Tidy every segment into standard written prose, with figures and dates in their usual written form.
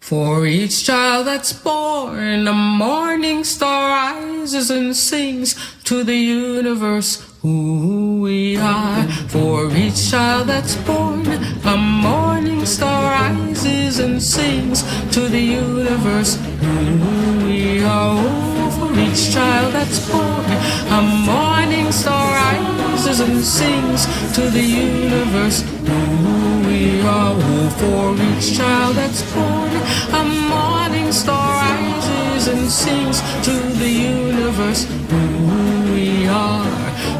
For each child that's born, a morning star rises and sings to the universe who we are. For each child that's born, a morning star rises and sings to the universe who we are. Oh, for each child that's born, a morning star rises and sings to the universe who we are. Oh, for each child that's born, a morning star rises and sings to the universe who we are.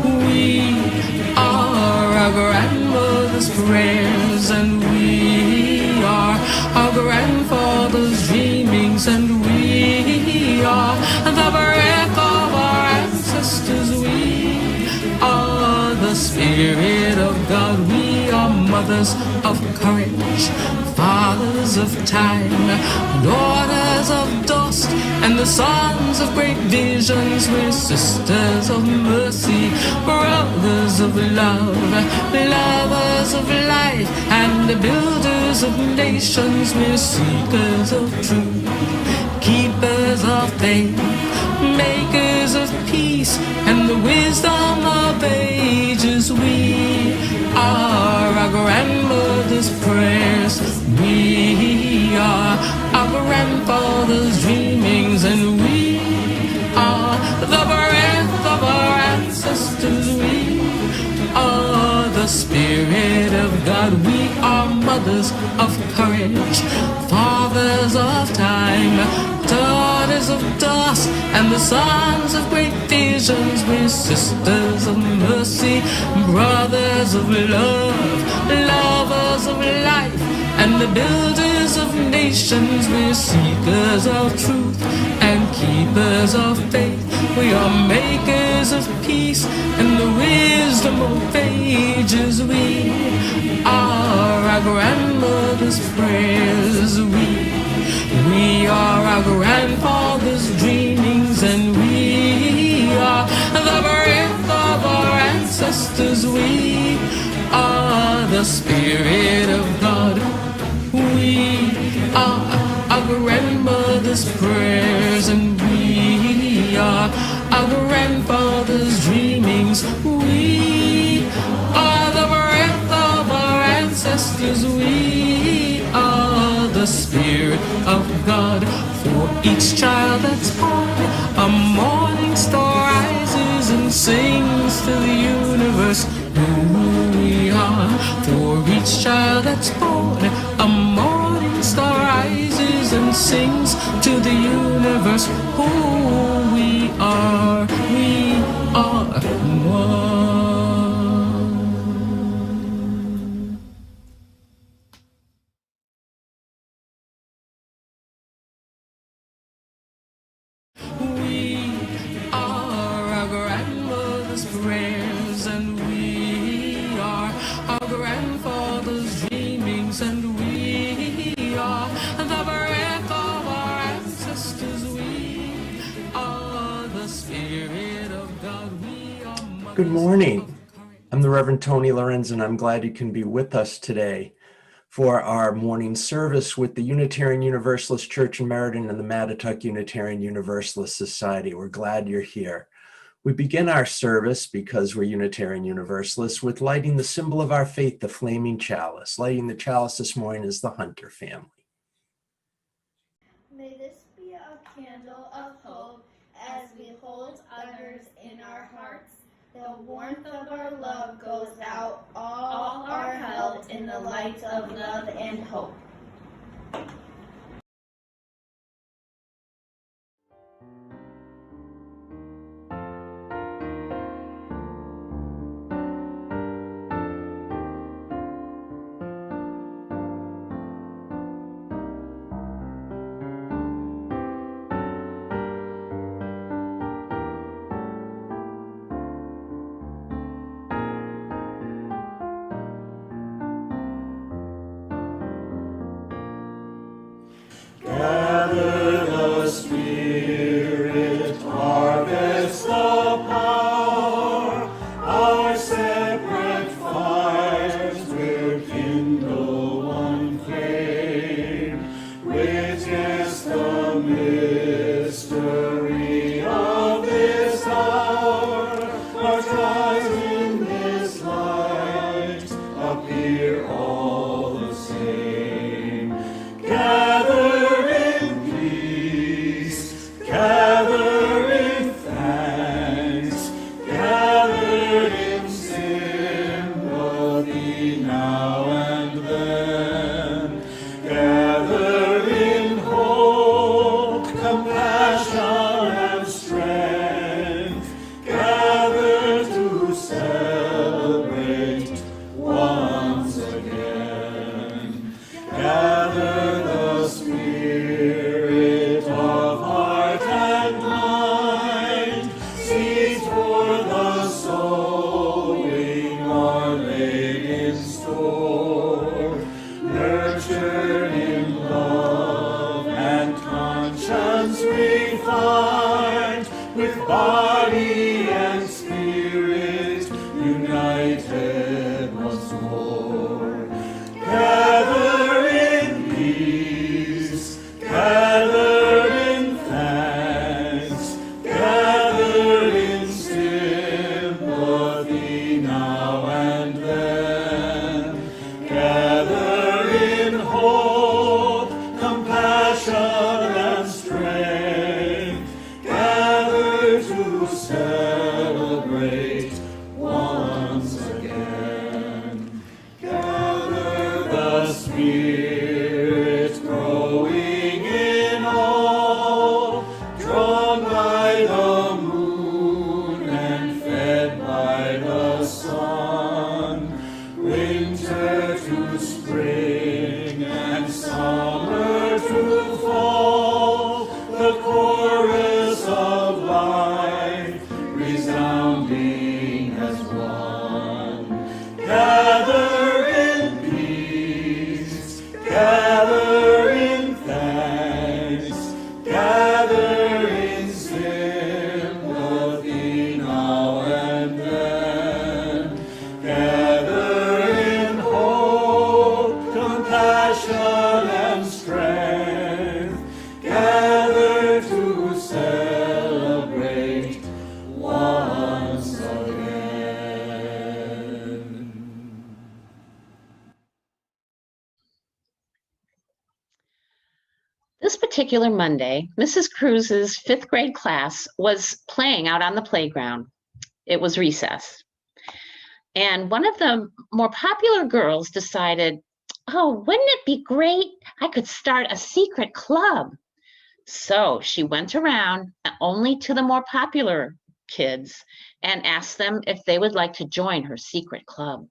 We are our grandmother's prayers, and we are our grandfather's dreamings, and we are the breath of our ancestors. We are the Spirit of God. We are mothers of courage, fathers of time, daughters of dust, and the sons of great visions. We're sisters of mercy, brothers of love, lovers of life, and the builders of nations. We're seekers of truth, keepers of faith, makers of peace, and the wisdom of ages. We are our grandmother's prayers. We are our grandfather's dreamings, and we are the breath of our ancestors. We are the Spirit of God. We are mothers of courage, fathers of time, daughters of dust, and the sons of great visions. We're sisters of mercy, brothers of love, lovers of life, and the builders of nations. We're seekers of truth and keepers of faith. We are makers of peace and the wisdom of ages. We are our grandmother's prayers. We are our grandfather's dreamings, and we are the breath of our ancestors. We are the Spirit of God. We are our grandmother's prayers, and we are our grandfather's dreamings. We are the breath of our ancestors. We are the Spirit of God. For each child that's born, a morning star rises and sings to the universe who we are. For each child that's born, a morning star rises and sings to the universe who we are. We are one. We are our grandmother's prayers, and we are our grandfather's dreamings, and we are the breath of our ancestors. We are the Spirit of God. We are mothers. Good morning. I'm the Reverend Tony Lorenzen. I'm glad you can be with us today for our morning service with the Unitarian Universalist Church in Meriden and the Mattituck Unitarian Universalist Society. We're glad you're here. We begin our service, because we're Unitarian Universalists, with lighting the symbol of our faith, the flaming chalice. Lighting the chalice this morning is the Hunter family. May this be a candle of hope as we hold others in our hearts. The warmth of our love goes out, all are held in the light of love and hope. nurtured in love and conscience refined, with body and spirit united once more. Gather in peace, gather in thanks, gather in sympathy now and then. Gather in hope, compassion, and strength. Gather to celebrate once again. Gather the Spirit growing in all, drawn by the moon and fed by the sun. Winter to spring and summer to fall, the chorus of life resounding as one. Gather in peace, gather in thanks, gather in sympathy now and then. Gather in hope, compassion, and strength. Gather to celebrate once again. This particular Monday, Mrs. Cruz's 5th grade class was playing out on the playground. It was recess. And one of the more popular girls decided, oh, wouldn't it be great? I could start a secret club. So she went around only to the more popular kids and asked them if they would like to join her secret club.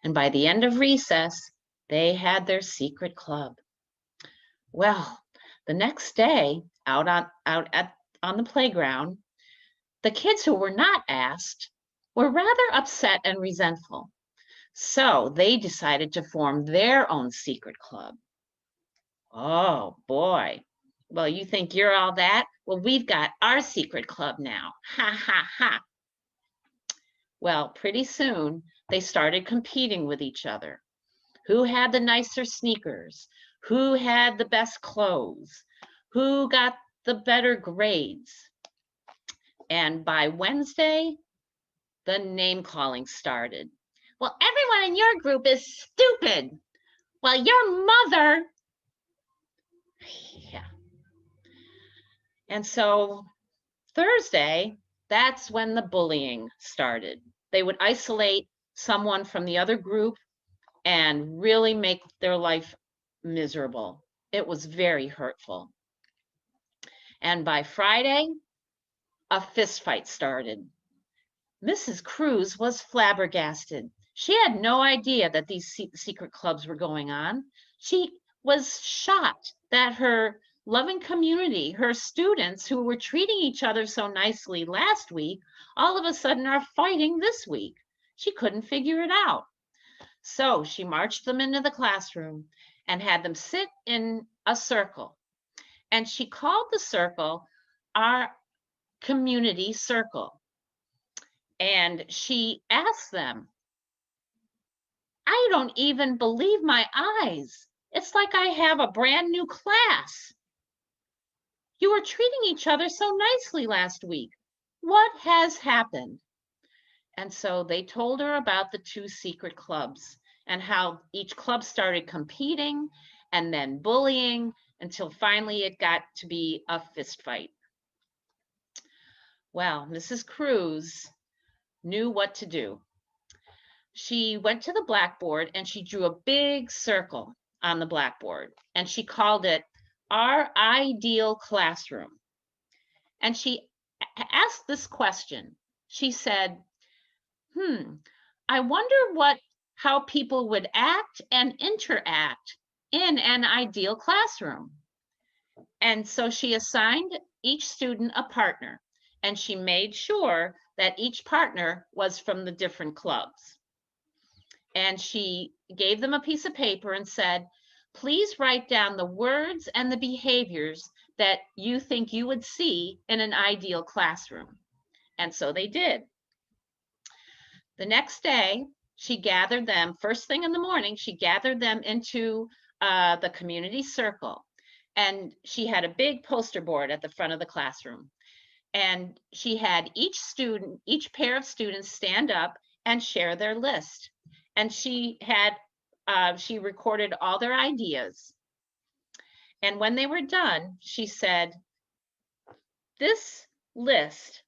And by the end of recess, they had their secret club. Well, the next day, on the playground, the kids who were not asked were rather upset and resentful. So they decided to form their own secret club. Oh boy. Well, you think you're all that? Well, we've got our secret club now. Ha ha ha. Well, pretty soon they started competing with each other. Who had the nicer sneakers? Who had the best clothes? Who got the better grades? And by Wednesday, the name calling started. Well, everyone in your group is stupid. Well, your mother. Yeah. And so Thursday, that's when the bullying started. They would isolate someone from the other group and really make their life miserable. It was very hurtful. And by Friday, a fist fight started. Mrs. Cruz was flabbergasted. She had no idea that these secret clubs were going on. She was shocked that her loving community, her students who were treating each other so nicely last week, all of a sudden are fighting this week. She couldn't figure it out. So she marched them into the classroom and had them sit in a circle. And she called the circle our community circle. And she asked them, I don't even believe my eyes. It's like I have a brand new class. You were treating each other so nicely last week. What has happened? And so they told her about the 2 secret clubs and how each club started competing and then bullying until finally it got to be a fist fight. Well, Mrs. Cruz knew what to do. She went to the blackboard and she drew a big circle on the blackboard and she called it our ideal classroom. And she asked this question. She said, I wonder how people would act and interact in an ideal classroom. And so she assigned each student a partner, and she made sure that each partner was from the different clubs. And she gave them a piece of paper and said, Please write down the words and the behaviors that you think you would see in an ideal classroom. And so they did. The next day, she gathered them, first thing in the morning, she gathered them into the community circle. And she had a big poster board at the front of the classroom. And she had each pair of students stand up and share their list. And she recorded all their ideas. And when they were done, she said, this list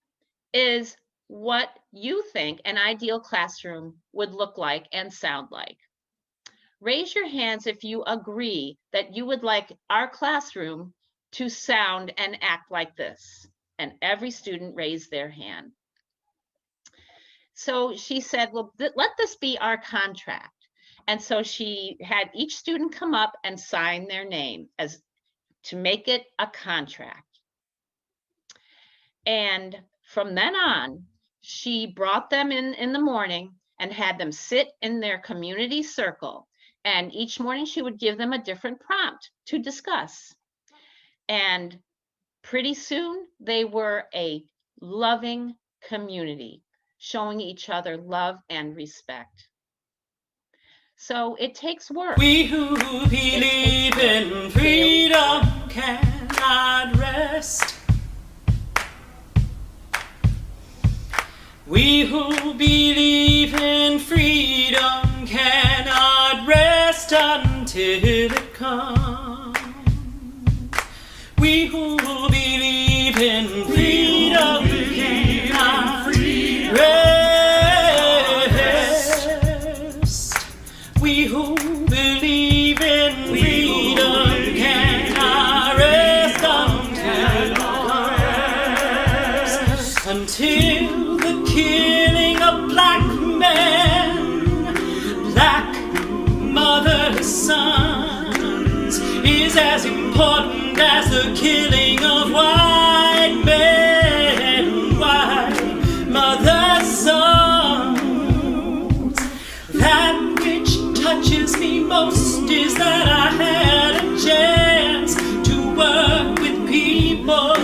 is what you think an ideal classroom would look like and sound like. Raise your hands if you agree that you would like our classroom to sound and act like this. And every student raised their hand. So she said, well, let this be our contract. And so she had each student come up and sign their name as to make it a contract. And from then on, she brought them in the morning and had them sit in their community circle. And each morning she would give them a different prompt to discuss. And pretty soon they were a loving community, showing each other love and respect. So it takes work. We who believe in freedom cannot rest. We who believe in freedom cannot rest until it comes. We who believe in freedom cannot rest. We who believe in freedom cannot rest until the killing of black men, black mothers, sons, is as important as the killing of white men, white mothers, sons. That which touches me most is that I had a chance to work with people,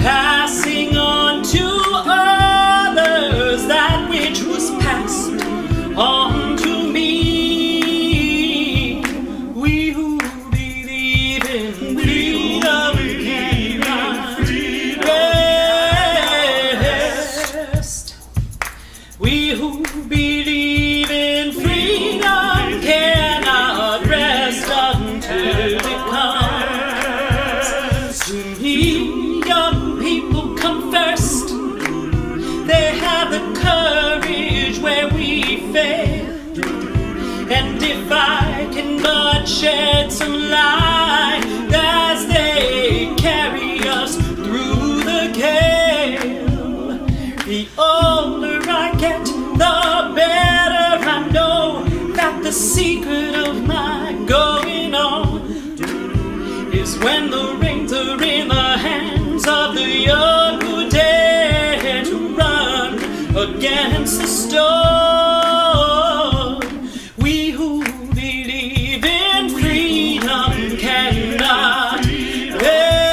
passing on to others that which was passed on to me. We who believe in freedom cannot rest. We who believe in freedom cannot rest until it comes to me. Young people come first. They have the courage where we fail. And if I can but shed some light as they carry us through the gale, the older I get, the better I know that the secret of my going on is when the reins are in the hands of the young who dare to run against the storm. We who believe in freedom cannot rest.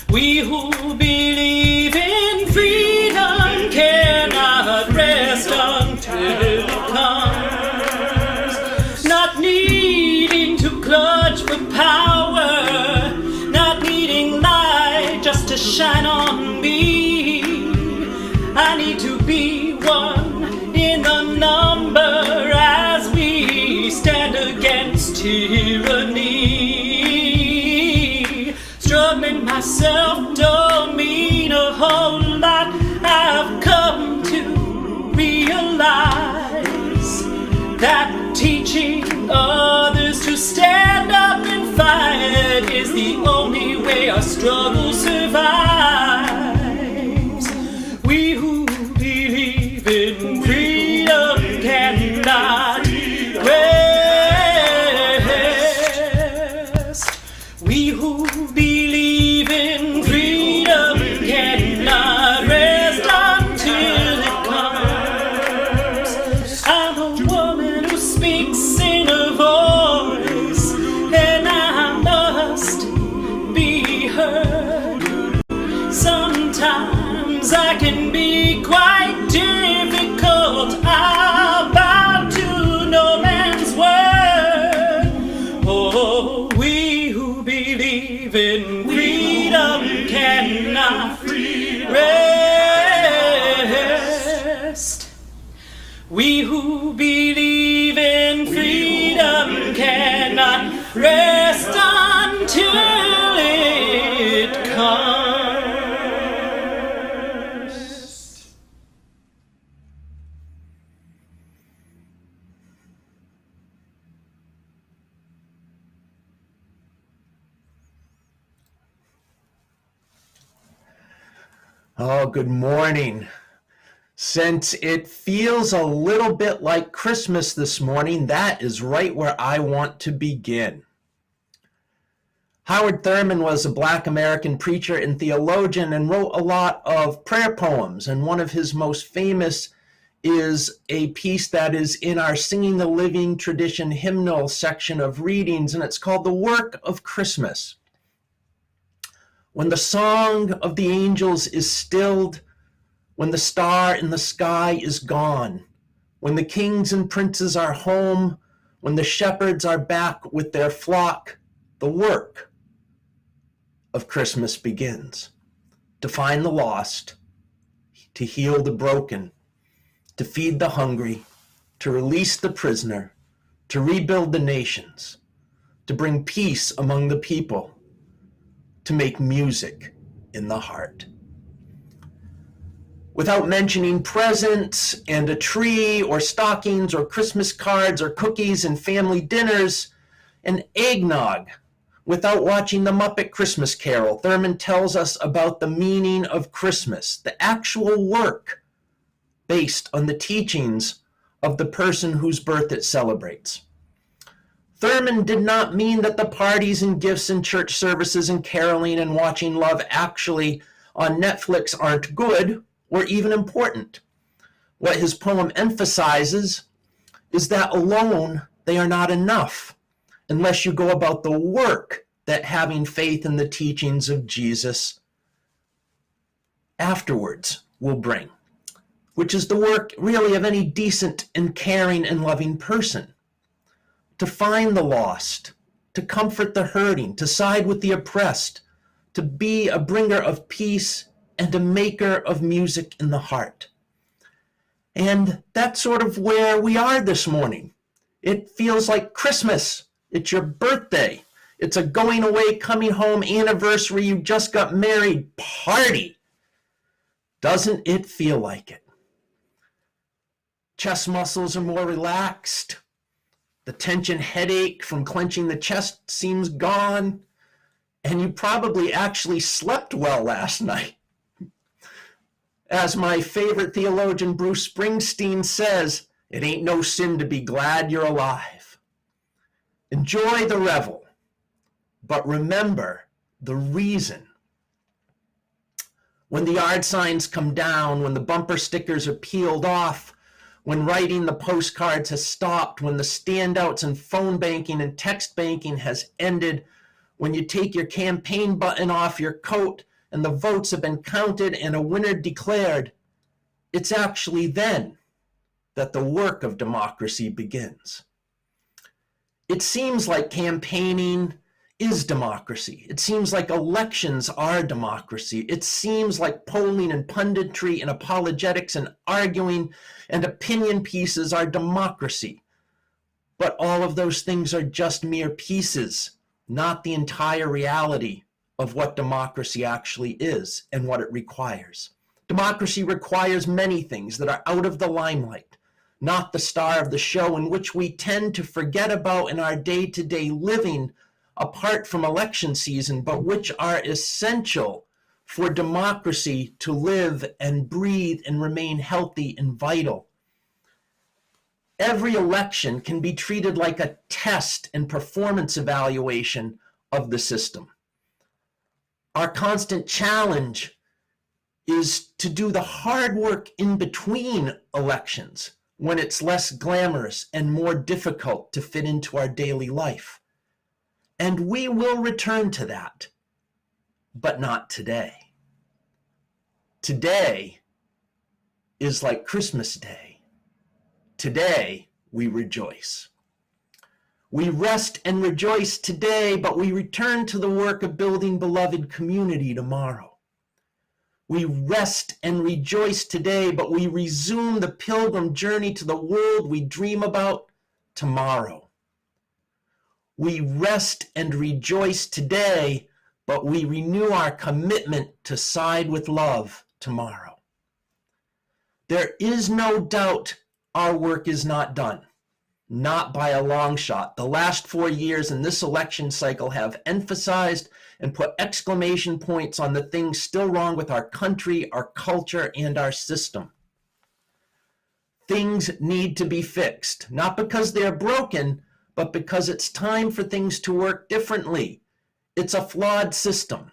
We who believe in freedom cannot rest until it comes. Not needing to clutch for power, not needing light just to shine on me. I need to be one in the number as we stand against tyranny. Struggling myself don't mean a whole lot. I've come to realize that teaching others to stand up and fight is the only way our struggle survives. We who believe in freedom cannot rest. We who believe in freedom cannot rest until it comes. I'm a cannot rest until it comes. Oh, good morning. Since it feels a little bit like Christmas this morning, that is right where I want to begin. Howard Thurman was a Black American preacher and theologian and wrote a lot of prayer poems, and one of his most famous is a piece that is in our Singing the Living Tradition hymnal section of readings, and it's called The Work of Christmas. When the song of the angels is stilled, when the star in the sky is gone, when the kings and princes are home, when the shepherds are back with their flock, the work of Christmas begins. To find the lost, to heal the broken, to feed the hungry, to release the prisoner, to rebuild the nations, to bring peace among the people, to make music in the heart. Without mentioning presents and a tree or stockings or Christmas cards or cookies and family dinners and eggnog, without watching the Muppet Christmas Carol, Thurman tells us about the meaning of Christmas, the actual work based on the teachings of the person whose birth it celebrates. Thurman did not mean that the parties and gifts and church services and caroling and watching Love Actually on Netflix aren't good or even important. What his poem emphasizes is that alone they are not enough unless you go about the work that having faith in the teachings of Jesus afterwards will bring, which is the work really of any decent and caring and loving person. To find the lost, to comfort the hurting, to side with the oppressed, to be a bringer of peace and a maker of music in the heart. And that's sort of where we are this morning. It feels like Christmas. It's your birthday. It's a going away, coming home anniversary. You just got married party. Doesn't it feel like it? Chest muscles are more relaxed. The tension headache from clenching the chest seems gone. And you probably actually slept well last night. As my favorite theologian Bruce Springsteen says, it ain't no sin to be glad you're alive. Enjoy the revel, but remember the reason. When the yard signs come down, when the bumper stickers are peeled off, when writing the postcards has stopped, when the standouts and phone banking and text banking has ended, when you take your campaign button off your coat and the votes have been counted and a winner declared, it's actually then that the work of democracy begins. It seems like campaigning is democracy. It seems like elections are democracy. It seems like polling and punditry and apologetics and arguing and opinion pieces are democracy. But all of those things are just mere pieces, not the entire reality of what democracy actually is and what it requires. Democracy requires many things that are out of the limelight, not the star of the show, in which we tend to forget about in our day-to-day living apart from election season, but which are essential for democracy to live and breathe and remain healthy and vital. Every election can be treated like a test and performance evaluation of the system. Our constant challenge is to do the hard work in between elections when it's less glamorous and more difficult to fit into our daily life. And we will return to that, but not today. Today is like Christmas Day. Today we rejoice. We rest and rejoice today, but we return to the work of building beloved community tomorrow. We rest and rejoice today, but we resume the pilgrim journey to the world we dream about tomorrow. We rest and rejoice today, but we renew our commitment to side with love tomorrow. There is no doubt our work is not done. Not by a long shot. The last 4 years in this election cycle have emphasized and put exclamation points on the things still wrong with our country, our culture, and our system. Things need to be fixed, not because they're broken, but because it's time for things to work differently. It's a flawed system,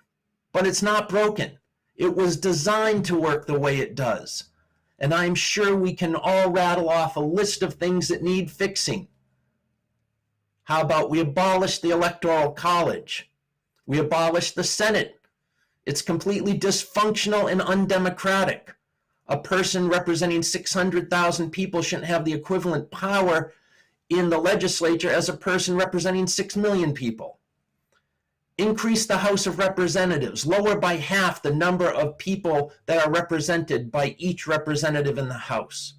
but it's not broken. It was designed to work the way it does. And I'm sure we can all rattle off a list of things that need fixing. How about we abolish the Electoral College? We abolish the Senate. It's completely dysfunctional and undemocratic. A person representing 600,000 people shouldn't have the equivalent power in the legislature as a person representing 6 million people. Increase the House of Representatives, lower by half the number of people that are represented by each representative in the House.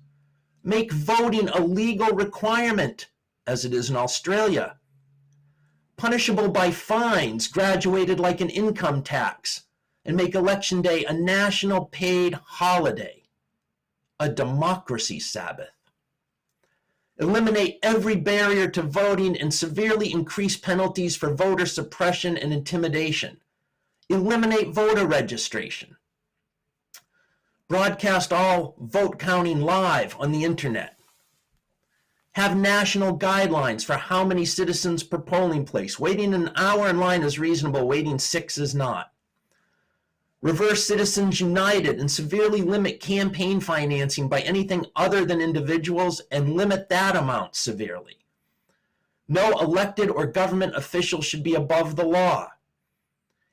Make voting a legal requirement, as it is in Australia. Punishable by fines, graduated like an income tax, and make Election Day a national paid holiday, a democracy Sabbath. Eliminate every barrier to voting and severely increase penalties for voter suppression and intimidation. Eliminate voter registration. Broadcast all vote counting live on the internet. Have national guidelines for how many citizens per polling place. Waiting an hour in line is reasonable, waiting 6 is not. Reverse Citizens United and severely limit campaign financing by anything other than individuals and limit that amount severely. No elected or government official should be above the law.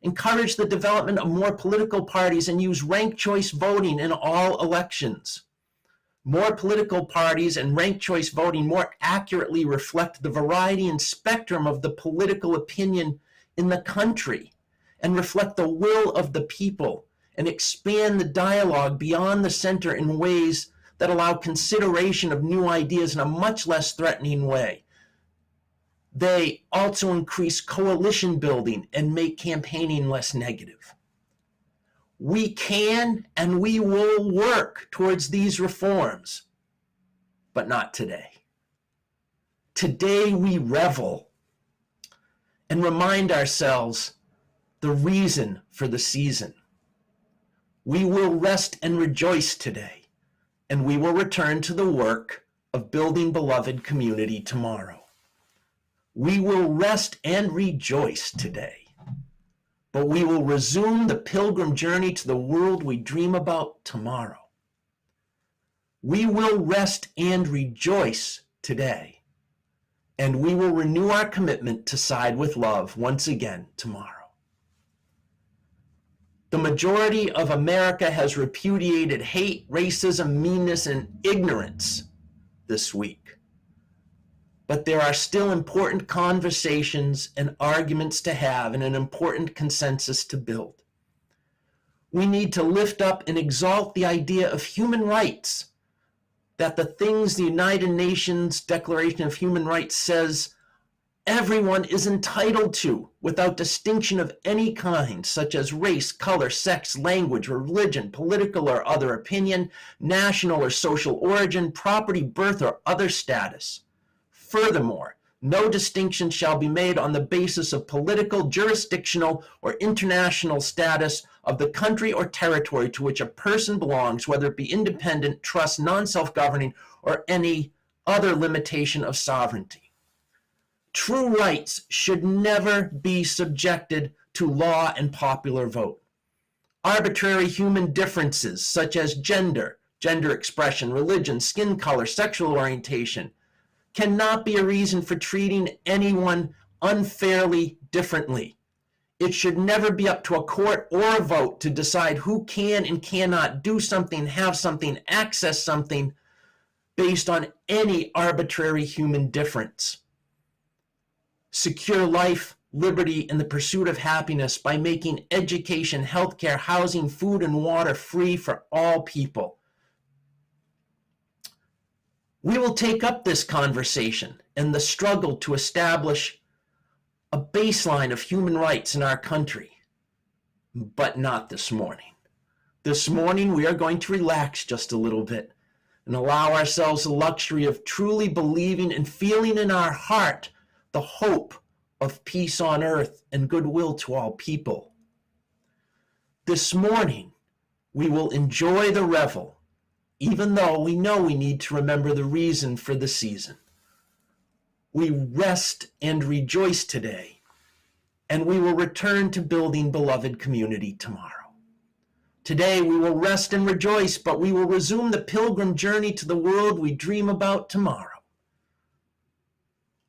Encourage the development of more political parties and use ranked choice voting in all elections. More political parties and ranked choice voting more accurately reflect the variety and spectrum of the political opinion in the country, and reflect the will of the people, and expand the dialogue beyond the center in ways that allow consideration of new ideas in a much less threatening way. They also increase coalition building and make campaigning less negative. We can and we will work towards these reforms, but not today. Today we revel and remind ourselves the reason for the season. We will rest and rejoice today, and we will return to the work of building beloved community tomorrow. We will rest and rejoice today, but we will resume the pilgrim journey to the world we dream about tomorrow. We will rest and rejoice today, and we will renew our commitment to side with love once again tomorrow. The majority of America has repudiated hate, racism, meanness, and ignorance this week. But there are still important conversations and arguments to have and an important consensus to build. We need to lift up and exalt the idea of human rights, that the things the United Nations Declaration of Human Rights says everyone is entitled to without distinction of any kind, such as race, color, sex, language, religion, political or other opinion, national or social origin, property, birth, or other status. Furthermore, no distinction shall be made on the basis of political, jurisdictional, or international status of the country or territory to which a person belongs, whether it be independent, trust, non-self-governing, or any other limitation of sovereignty. True rights should never be subjected to law and popular vote. Arbitrary human differences such as gender expression, religion, skin color, sexual orientation cannot be a reason for treating anyone unfairly differently. It should never be up to a court or a vote to decide who can and cannot do something, have something, access something based on any arbitrary human difference. Secure life, liberty, and the pursuit of happiness by making education, healthcare, housing, food, and water free for all people. We will take up this conversation and the struggle to establish a baseline of human rights in our country. But not this morning. This morning, we are going to relax just a little bit and allow ourselves the luxury of truly believing and feeling in our heart the hope of peace on earth and goodwill to all people. This morning, we will enjoy the revel, even though we know we need to remember the reason for the season. We rest and rejoice today, and we will return to building beloved community tomorrow. Today we will rest and rejoice, but we will resume the pilgrim journey to the world we dream about tomorrow.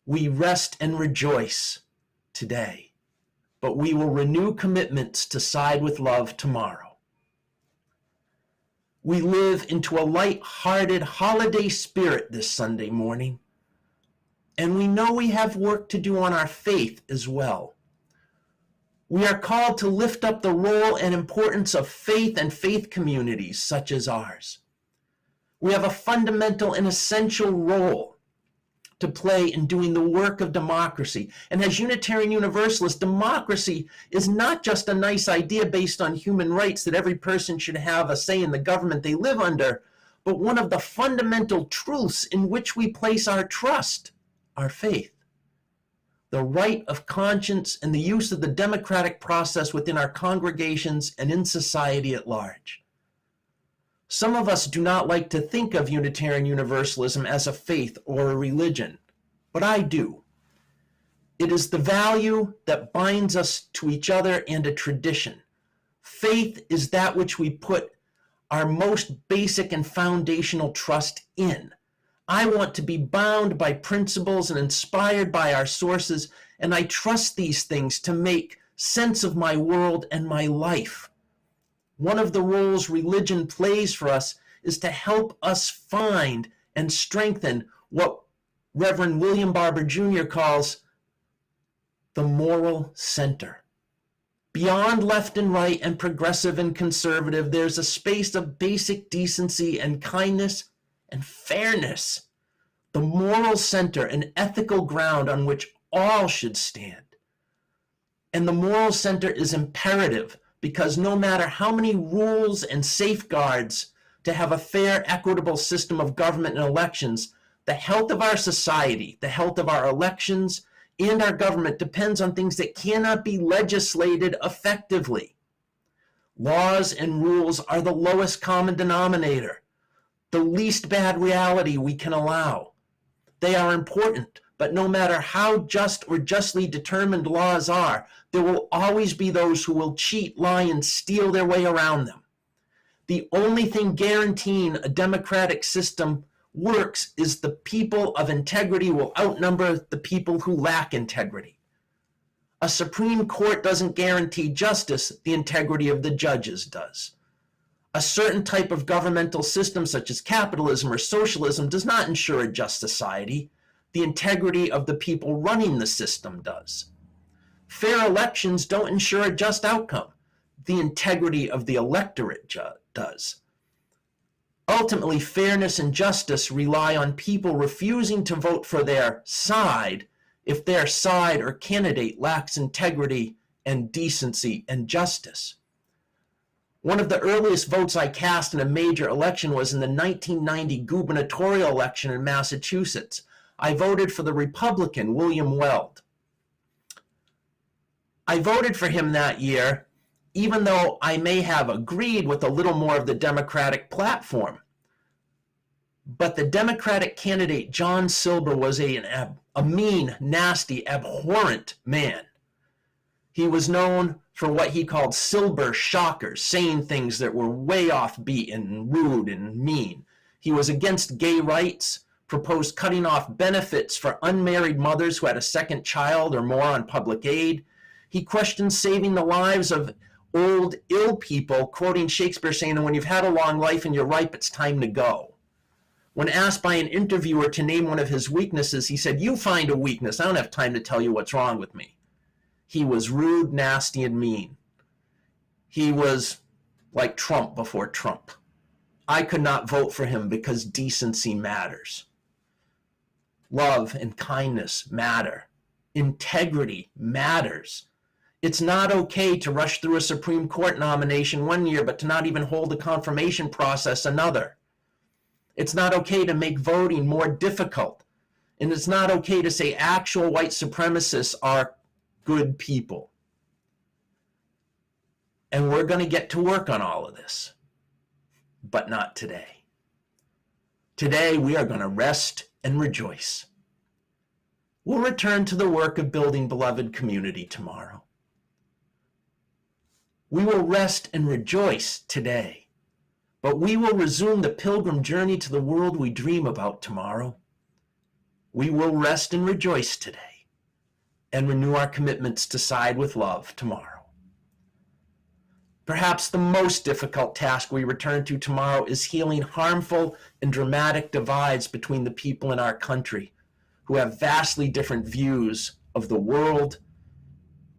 We rest and rejoice today, but we will renew commitments to side with love tomorrow. We live into a light-hearted holiday spirit this Sunday morning, and we know we have work to do on our faith as well. We are called to lift up the role and importance of faith and faith communities such as ours. We have a fundamental and essential role to play in doing the work of democracy. And as Unitarian Universalists, democracy is not just a nice idea based on human rights that every person should have a say in the government they live under, but one of the fundamental truths in which we place our trust, our faith. The right of conscience and the use of the democratic process within our congregations and in society at large. Some of us do not like to think of Unitarian Universalism as a faith or a religion, but I do. It is the value that binds us to each other and a tradition. Faith is that which we put our most basic and foundational trust in. I want to be bound by principles and inspired by our sources, and I trust these things to make sense of my world and my life. One of the roles religion plays for us is to help us find and strengthen what Reverend William Barber Jr. calls the moral center. Beyond left and right and progressive and conservative, there's a space of basic decency and kindness and fairness, the moral center, an ethical ground on which all should stand. And the moral center is imperative because no matter how many rules and safeguards to have a fair, equitable system of government and elections, the health of our society, the health of our elections, and our government depends on things that cannot be legislated effectively. Laws and rules are the lowest common denominator, the least bad reality we can allow. They are important, but no matter how just or justly determined laws are, there will always be those who will cheat, lie, and steal their way around them. The only thing guaranteeing a democratic system works is the people of integrity will outnumber the people who lack integrity. A Supreme Court doesn't guarantee justice, the integrity of the judges does. A certain type of governmental system such as capitalism or socialism does not ensure a just society. The integrity of the people running the system does. Fair elections don't ensure a just outcome. The integrity of the electorate does. Ultimately, fairness and justice rely on people refusing to vote for their side if their side or candidate lacks integrity and decency and justice. One of the earliest votes I cast in a major election was in the 1990 gubernatorial election in Massachusetts. I voted for the Republican William Weld. I voted for him that year, even though I may have agreed with a little more of the Democratic platform. But the Democratic candidate, John Silber, was a mean, nasty, abhorrent man. He was known for what he called Silber shockers, saying things that were way offbeat and rude and mean. He was against gay rights, proposed cutting off benefits for unmarried mothers who had a second child or more on public aid. He questioned saving the lives of old, ill people, quoting Shakespeare saying, when you've had a long life and you're ripe, it's time to go. When asked by an interviewer to name one of his weaknesses, he said, "You find a weakness. I don't have time to tell you what's wrong with me." He was rude, nasty, and mean. He was like Trump before Trump. I could not vote for him because decency matters. Love and kindness matter. Integrity matters. It's not okay to rush through a Supreme Court nomination one year, but to not even hold a confirmation process another. It's not okay to make voting more difficult. And it's not okay to say actual white supremacists are good people. And we're going to get to work on all of this, but not today. Today, we are going to rest and rejoice. We'll return to the work of building beloved community tomorrow. We will rest and rejoice today, but we will resume the pilgrim journey to the world we dream about tomorrow. We will rest and rejoice today and renew our commitments to side with love tomorrow. Perhaps the most difficult task we return to tomorrow is healing harmful and dramatic divides between the people in our country who have vastly different views of the world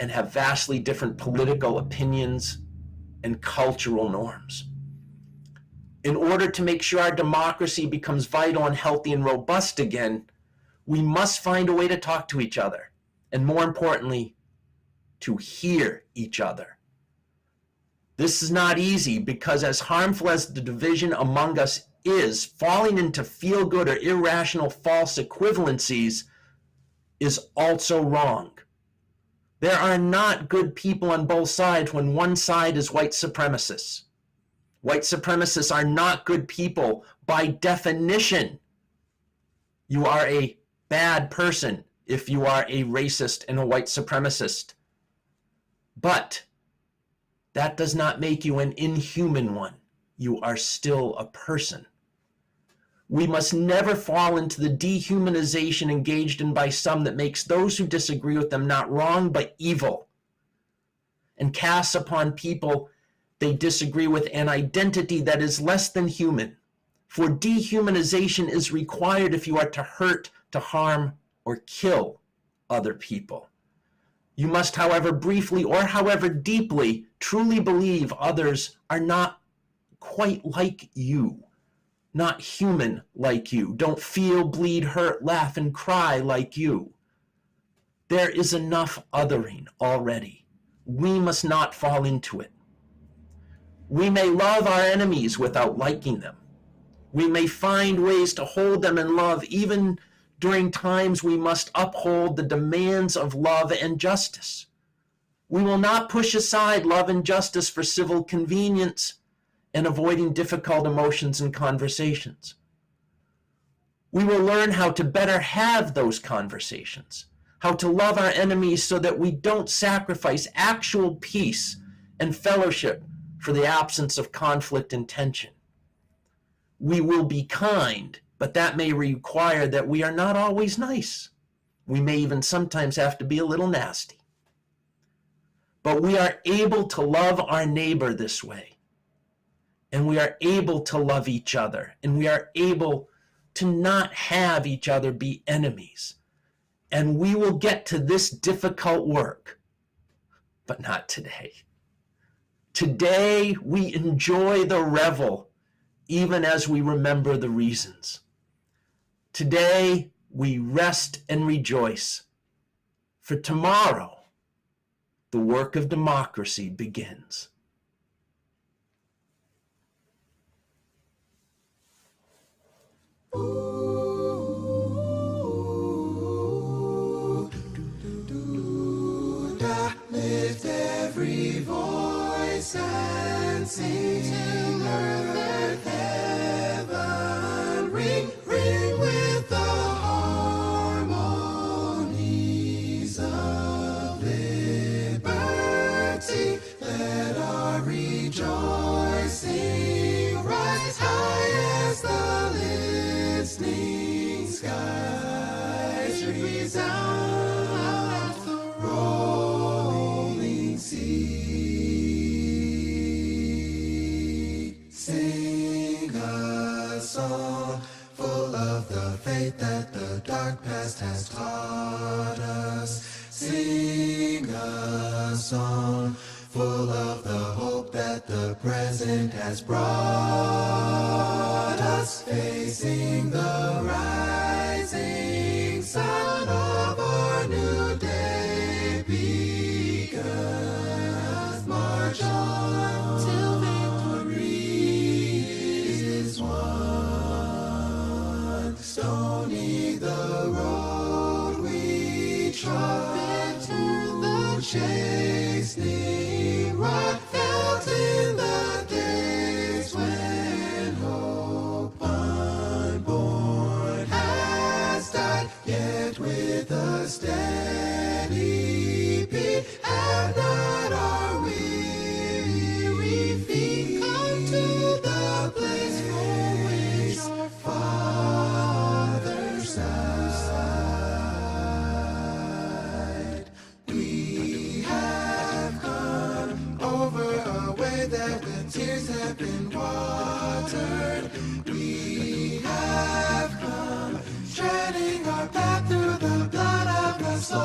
and have vastly different political opinions and cultural norms. In order to make sure our democracy becomes vital and healthy and robust again, we must find a way to talk to each other, and more importantly, to hear each other. This is not easy because as harmful as the division among us is, falling into feel-good or irrational false equivalencies is also wrong. There are not good people on both sides when one side is white supremacists. White supremacists are not good people by definition. You are a bad person if you are a racist and a white supremacist. But that does not make you an inhuman one. You are still a person. We must never fall into the dehumanization engaged in by some that makes those who disagree with them not wrong but evil, and casts upon people they disagree with an identity that is less than human. For dehumanization is required if you are to hurt, to harm, or kill other people. You must, however briefly or however deeply, truly believe others are not quite like you, not human like you, don't feel, bleed, hurt, laugh, and cry like you. There is enough othering already. We must not fall into it. We may love our enemies without liking them. We may find ways to hold them in love even during times we must uphold the demands of love and justice. We will not push aside love and justice for civil convenience and avoiding difficult emotions and conversations. We will learn how to better have those conversations, how to love our enemies so that we don't sacrifice actual peace and fellowship for the absence of conflict and tension. We will be kind, but that may require that we are not always nice. We may even sometimes have to be a little nasty. But we are able to love our neighbor this way. And we are able to love each other. And we are able to not have each other be enemies. And we will get to this difficult work, but not today. Today, we enjoy the revel, even as we remember the reasons. Today, we rest and rejoice, for tomorrow, the work of democracy begins. Lift every voice and sing to earth, heaven, ring, ring with the harmonies of liberty. Let our rejoicing rise high as the listening skies resound the rolling sea. Sing a song full of the faith that the dark past has taught us. Sing a song full of the hope that the present has brought us. Facing the rising sun of our new day. till victory is won. Stony the road we trod, bitter the chastening rod, felt in the days when hope unborn has died, yet with a steady beat have not our weary feet come to the place for which our fathers died. We have come over a way that with tears have been watered. We have come treading our path through the blood of the slaughter,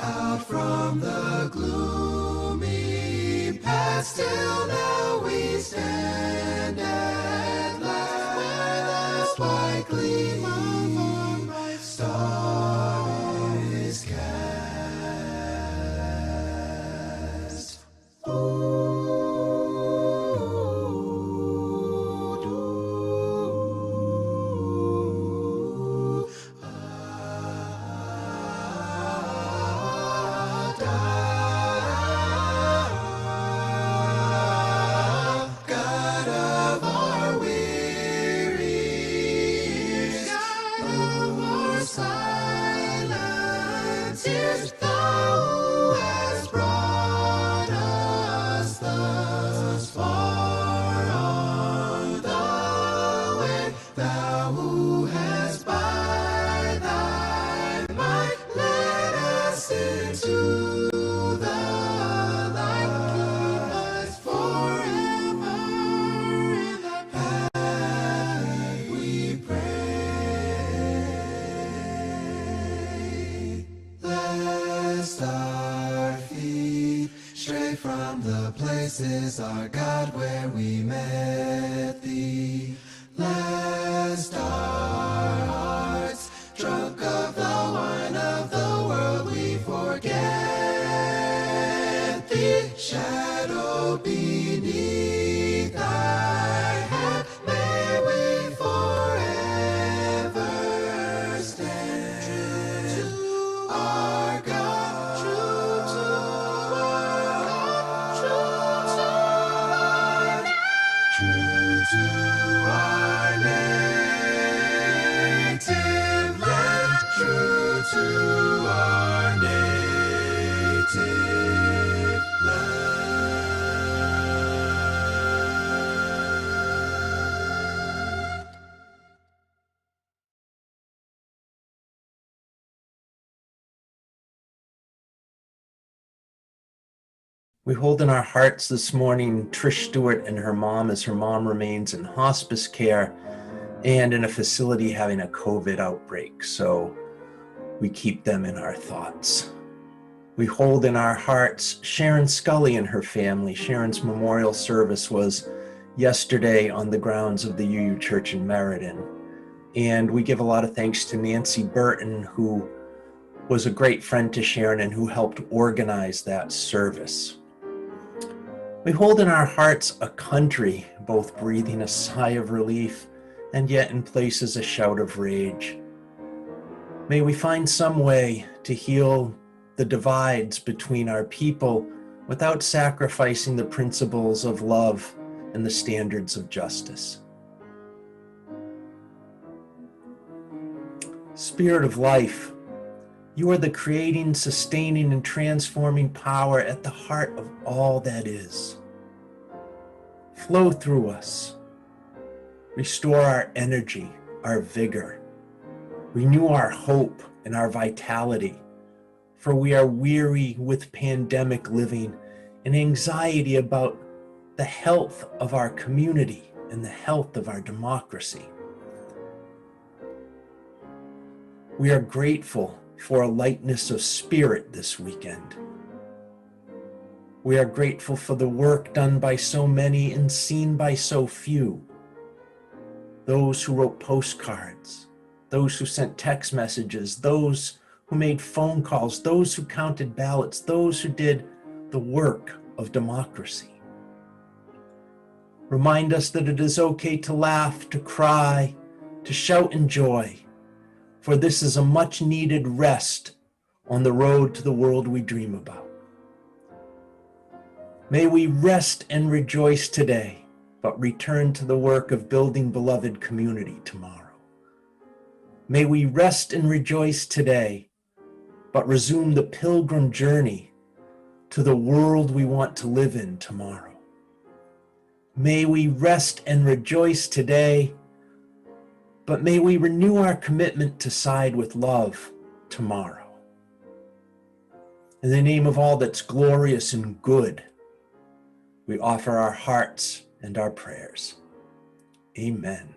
out from the gloomy past till now we stand at last, where the white gleam of our bright star is cast. God of our weary years, God of our silent tears, thou who hast brought us thus far on the way, thou who hast by thy might led us into the light, keep us forever in the path we pray. Lest our feet stray from the places, our God, where we met thee. Lest our hearts, drunk of the wine of the world, we forget thee. Shadow beneath thy hand, may we forever stand. True to our God, true to our God, true to our native land, true to our native land. We hold in our hearts this morning Trish Stewart and her mom, as her mom remains in hospice care and in a facility having a COVID outbreak. So we keep them in our thoughts. We hold in our hearts Sharon Scully and her family. Sharon's memorial service was yesterday on the grounds of the UU Church in Meriden. And we give a lot of thanks to Nancy Burton, who was a great friend to Sharon and who helped organize that service. We hold in our hearts a country both breathing a sigh of relief and yet in places a shout of rage. May we find some way to heal the divides between our people without sacrificing the principles of love and the standards of justice. Spirit of life, you are the creating, sustaining, and transforming power at the heart of all that is. Flow through us. Restore our energy, our vigor. Renew our hope and our vitality, for we are weary with pandemic living and anxiety about the health of our community and the health of our democracy. We are grateful for a lightness of spirit this weekend. We are grateful for the work done by so many and seen by so few. Those who wrote postcards, those who sent text messages, those who made phone calls, those who counted ballots, those who did the work of democracy. Remind us that it is okay to laugh, to cry, to shout in joy, for this is a much needed rest on the road to the world we dream about. May we rest and rejoice today, but return to the work of building beloved community tomorrow. May we rest and rejoice today, but resume the pilgrim journey to the world we want to live in tomorrow. May we rest and rejoice today, but may we renew our commitment to side with love tomorrow. In the name of all that's glorious and good, we offer our hearts and our prayers. Amen.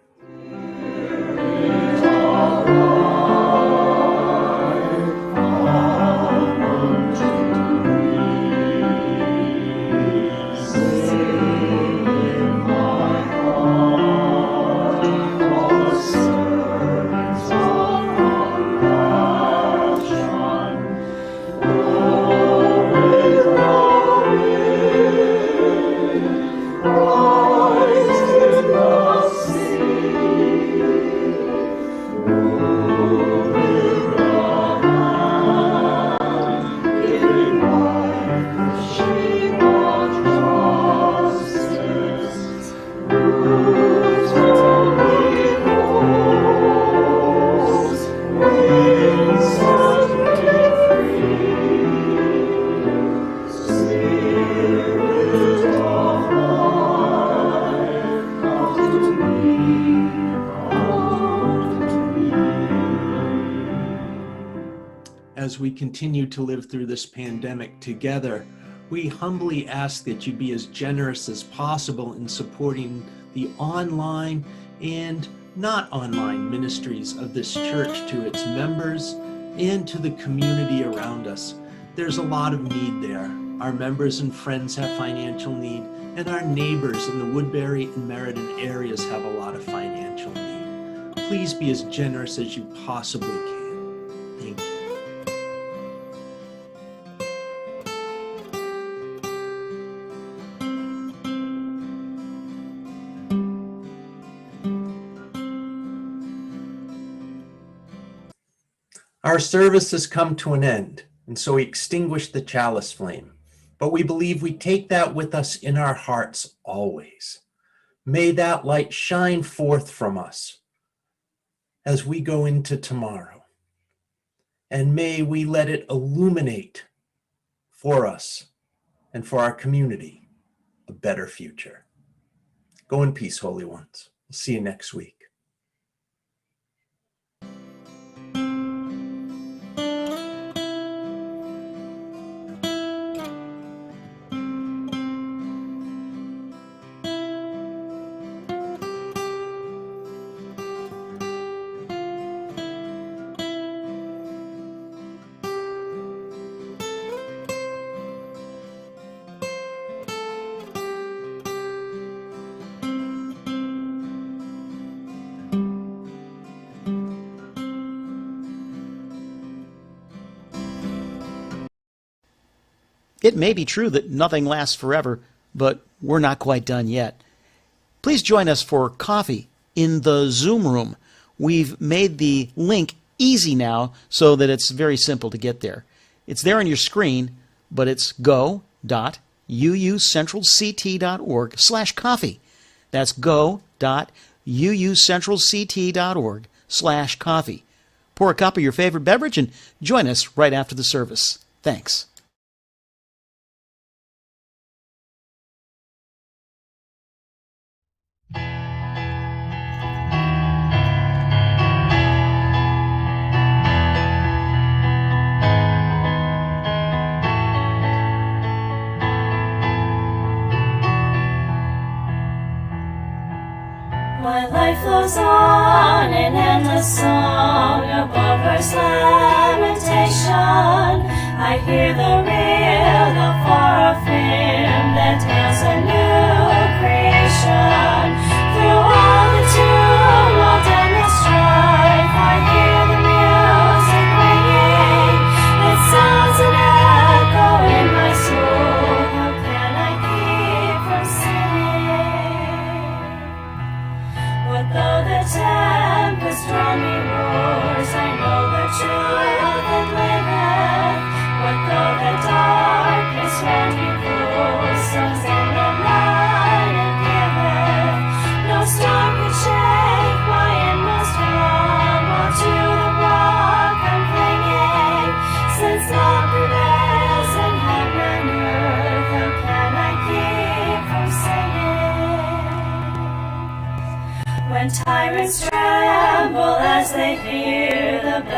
As we continue to live through this pandemic together, we humbly ask that you be as generous as possible in supporting the online and not online ministries of this church to its members and to the community around us. There's a lot of need there. Our members and friends have financial need, and our neighbors in the Woodbury and Meriden areas have a lot of financial need. Please be as generous as you possibly can. Thank you. Our service has come to an end, and so we extinguish the chalice flame. But we believe we take that with us in our hearts always. May that light shine forth from us as we go into tomorrow. And may we let it illuminate for us and for our community a better future. Go in peace, holy ones. We'll see you next week. It may be true that nothing lasts forever, but we're not quite done yet. Please join us for coffee in the Zoom room. We've made the link easy now so that it's very simple to get there. It's there on your screen, but it's go.uucentralct.org/coffee. That's go.uucentralct.org/coffee. Pour a cup of your favorite beverage and join us right after the service. Thanks. My life flows on in endless song above earth's lamentation. I hear the real, the far-off hymn that hails a new creation. Through all the tumult and the strife, I hear the music ringing. It sounds an echo in my soul.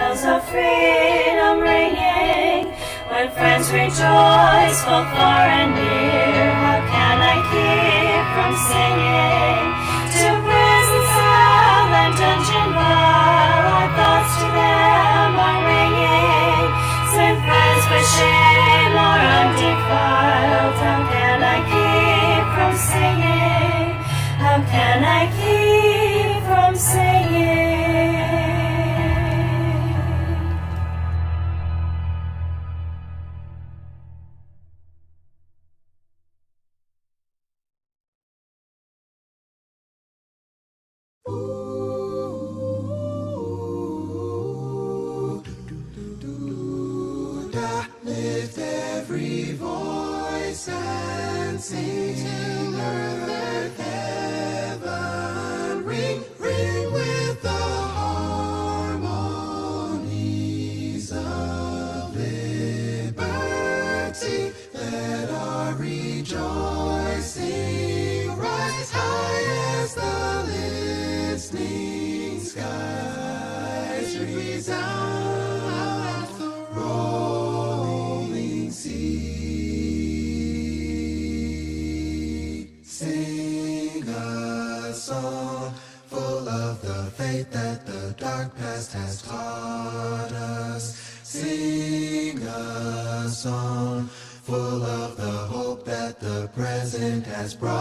bells of freedom ringing, when friends rejoice both far and near, how can I keep from singing? To prison cell and dungeon vile, our thoughts to them are ringing, save friends with shame or undefiled, how can I keep from singing? How can I keep from singing? Lift every voice and sing to earth, heaven, ring, ring with the harmonies of liberty. Let our rejoicing rise high as the listening skies resound the rolling sea. Sing a song full of the faith that the dark past has taught us. Sing a song full of the hope that the present has brought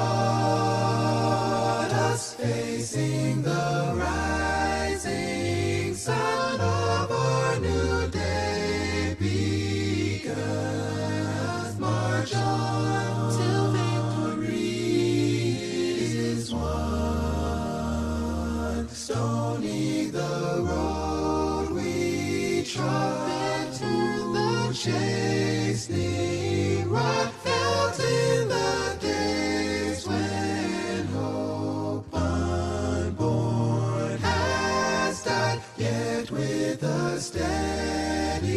us. Facing the rising sun of our new day begun. March on till victory is won. Stony the road we trod, to the chastening rod, felt in the days when hope unborn has died, yet with a steady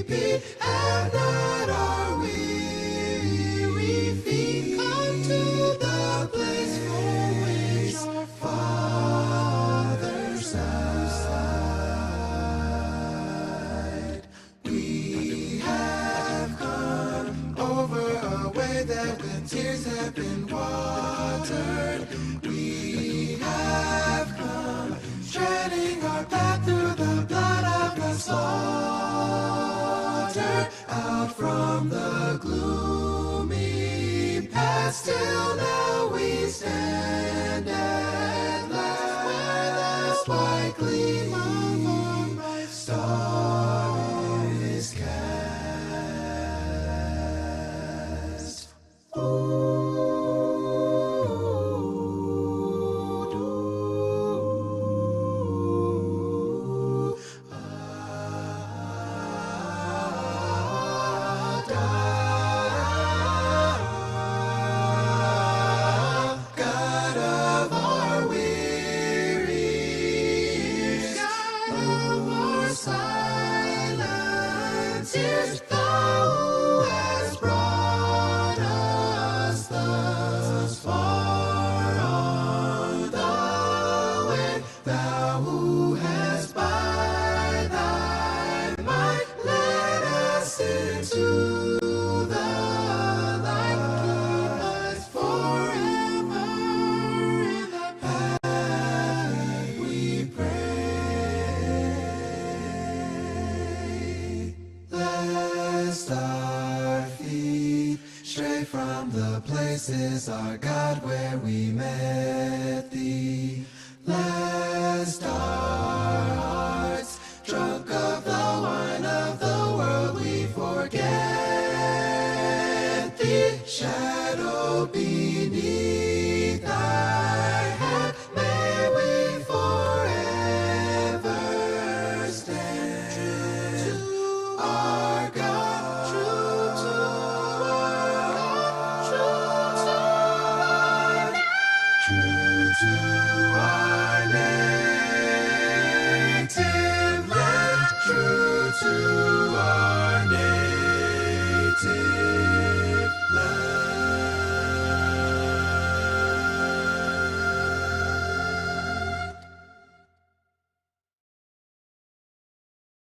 beat, have not our weary feet come to the place for which our Father sighed. We have come over a way that with tears have been watered. We have come treading our path through the blood of the slaughter, out from the gloomy past, till now we stand at last, where the white gleam of our bright star is cast. God of our weary years, God of our silent tears, Thou who hast brought us thus far on the way, Thou who hast by Thy might led us into the light, keep us forever in the path we pray. Lest our feet stray from the places, our God, where we met Thee. Lest our hearts drunk